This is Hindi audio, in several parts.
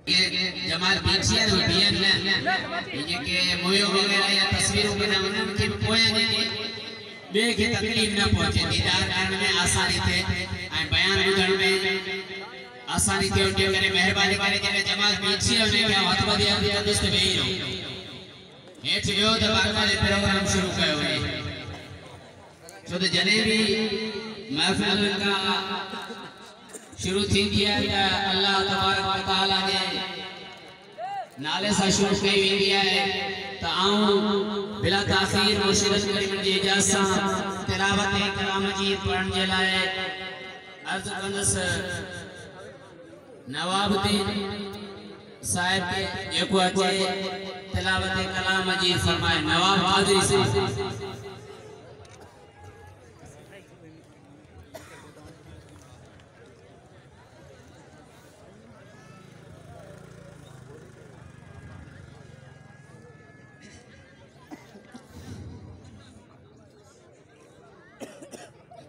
जमाल पीछे तो बियन ये के मोयो वगैरह या तस्वीरों के नाम के पोया ने बे के तकलीफ न पहुंचे दीदार करने में आसानी थे और बयान बुधण में आसानी थे उनके करे मेहरबानी करे के जमाल पीछे होने के हाथ बदिया दिया दोस्त वेही रहो हेठ वियो तो बाकायदे प्रोग्राम शुरू कयो है जो तो जने भी महफिल का शुरू थी दिया अल्लाह तबारक व तआला ने नाले सा शुरू कई वेंदी है तो आऊं बिला ताखीर मुर्शिद करीम जी इजाजत सा तिलावत कलाम मजीद पढ़न जे लाए अर्ज कंदस नवाबुद्दीन साहिब के जेको अचे तिलावत कलाम मजीद फरमाए नवाब कादरी साहब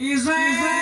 Israel.